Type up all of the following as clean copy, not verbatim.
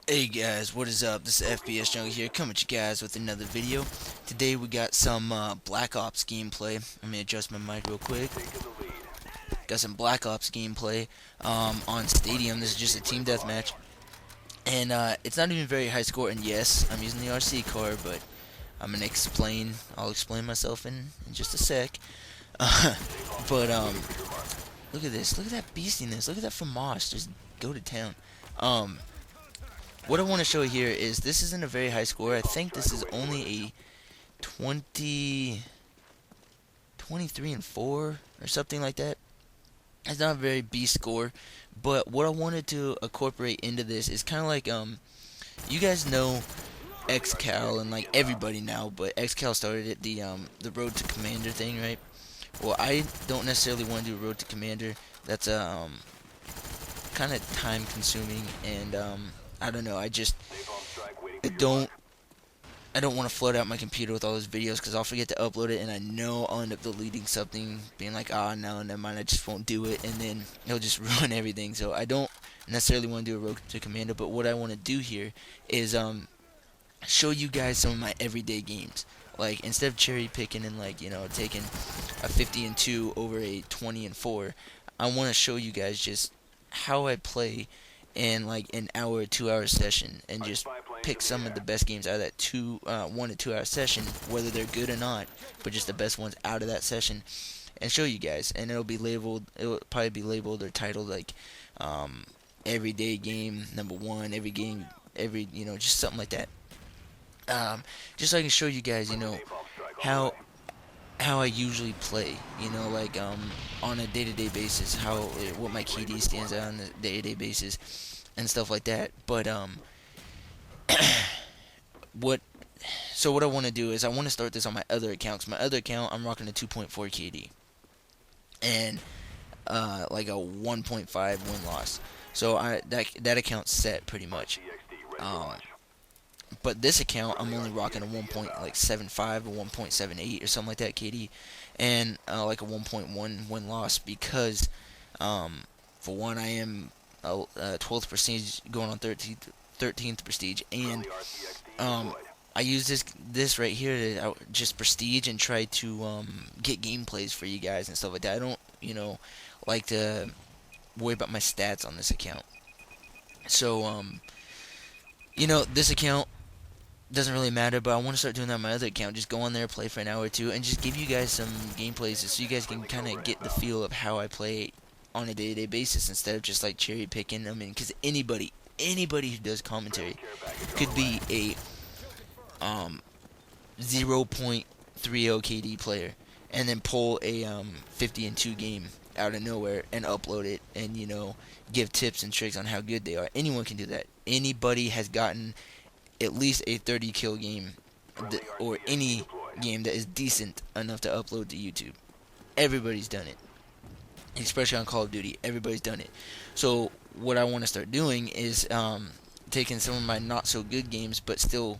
Hey guys, what is up? This is FPS Jungle here, coming at you guys with another video. Today we got some Black Ops gameplay. Let me adjust my mic real quick. Got some Black Ops gameplay on Stadium. This is just a team deathmatch. And it's not even very high score, and yes, I'm using the RC card, but I'll explain myself in just a sec. But look at this, look at that beastiness, look at that FAMAS, just go to town. What I want to show here is this isn't a very high score. I think this is only a 23 and 4 or something like that. It's not a very beast score, but what I wanted to incorporate into this is kind of like you guys know XCal and like everybody now, but XCal started it, the Road to Commander thing, right? Well, I don't necessarily want to do a Road to Commander. That's kind of time consuming, and I don't know. I don't I don't want to flood out my computer with all those videos because I'll forget to upload it, and I know I'll end up deleting something, being like, ah, no, never mind, I just won't do it, and then it'll just ruin everything. So I don't necessarily want to do a Road to Commando, but what I want to do here is show you guys some of my everyday games. Like, instead of cherry picking and, like, you know, taking a 50 and 2 over a 20 and 4, I want to show you guys just how I play in like an hour or 2 hour session, and just pick some of the best games out of that 1 to 2 hour session, whether they're good or not, but just the best ones out of that session, and show you guys. And it'll probably be labeled or titled like everyday game number 1, every game, just something like that. Just so I can show you guys, how how I usually play, like on a day-to-day basis, what my KD stands at on a day-to-day basis, and stuff like that. But what what I want to do is I want to start this on my other account. 'Cause my other account, I'm rocking a 2.4 KD and like a 1.5 win loss. So that account's set pretty much. Um, but this account, I'm only rocking a 1.75 or 1.78 or something like that KD, and like a 1.1 win loss because, for one, I am 12th prestige going on 13th prestige, and I use this right here to just prestige and try to get gameplays for you guys and stuff like that. I don't like to worry about my stats on this account. So this account doesn't really matter, but I want to start doing that on my other account. Just go on there, play for an hour or two, and just give you guys some gameplays so you guys can kind of get the feel of how I play on a day-to-day basis instead of just like cherry picking. I mean, because anybody who does commentary could be a 0.30 KD player and then pull a 50 and 2 game out of nowhere and upload it and give tips and tricks on how good they are. Anyone can do that. Anybody has gotten at least a 30 kill game or any game that is decent enough to upload to YouTube. Everybody's done it, especially on Call of Duty. Everybody's done it. So what I want to start doing is taking some of my not so good games but still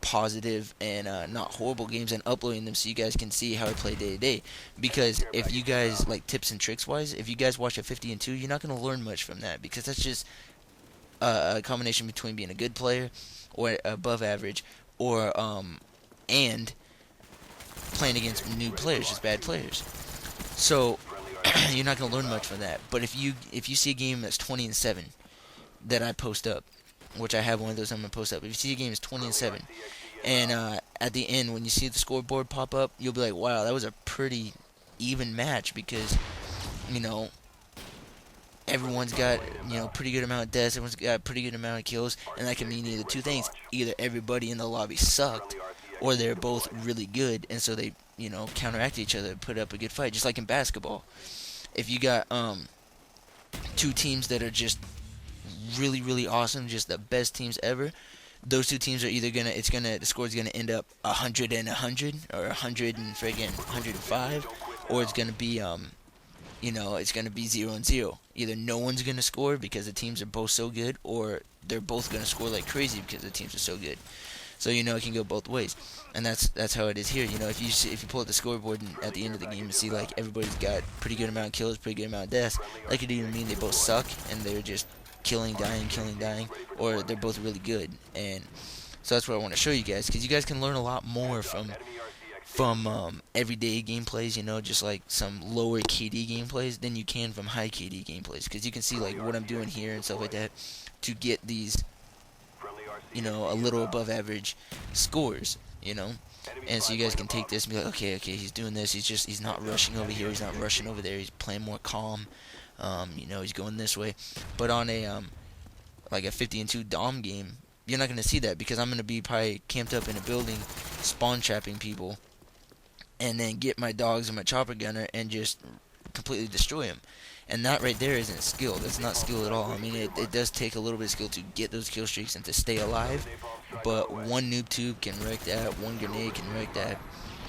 positive and not horrible games, and uploading them so you guys can see how I play day to day. Because if you guys like tips and tricks wise, if you guys watch a 50 and 2, you're not going to learn much from that, because that's just a combination between being a good player or above average, or and playing against new players, just bad players. So you're not gonna learn much from that. But if you see a game that's 20 and 7 that I post up, which I have one of those I'm gonna post up. If you see a game that's 20 and 7, and at the end when you see the scoreboard pop up, you'll be like, wow, that was a pretty even match, because everyone's got pretty good amount of deaths, everyone's got a pretty good amount of kills, and that can mean either two things: either everybody in the lobby sucked, or they're both really good, and so they counteract each other, put up a good fight, just like in basketball. If you got two teams that are just really really awesome, just the best teams ever, those two teams are either the score's gonna end up 100 and 100, or 100 and friggin' 105, or it's gonna be it's going to be 0 and 0. Either no one's going to score because the teams are both so good, or they're both going to score like crazy because the teams are so good. So it can go both ways, and that's how it is here. If you pull up the scoreboard and at the end of the game and see like everybody's got pretty good amount of kills, pretty good amount of deaths, that could even mean they both suck and they're just killing, dying, or they're both really good. And so that's what I want to show you guys, because you guys can learn a lot more from everyday gameplays, just like some lower KD gameplays, than you can from high KD gameplays, because you can see like what I'm doing here and stuff like that to get these, a little above average scores. And so you guys can take this and be like, okay, he's doing this, he's not rushing over here, he's not rushing over there, he's playing more calm, he's going this way. But on a like a 50 and 2 Dom game, you're not going to see that, because I'm going to be probably camped up in a building, spawn trapping people, and then get my dogs and my chopper gunner and just completely destroy them. And that right there isn't skill. That's not skill at all. I mean, it does take a little bit of skill to get those kill streaks and to stay alive, but one noob tube can wreck that, one grenade can wreck that,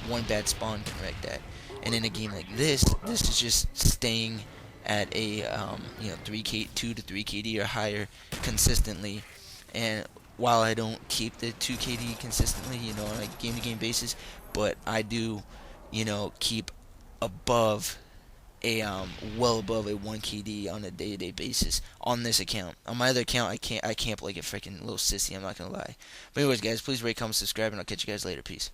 one bad spawn can wreck that. And in a game like this is just staying at a 2 to 3 KD or higher consistently. And while I don't keep the 2 KD consistently, on a game-to-game basis, but I do, keep above well above a 1 KD on a day-to-day basis on this account. On my other account, I camp like a freaking little sissy, I'm not gonna lie. But anyways, guys, please rate, comment, subscribe, and I'll catch you guys later. Peace.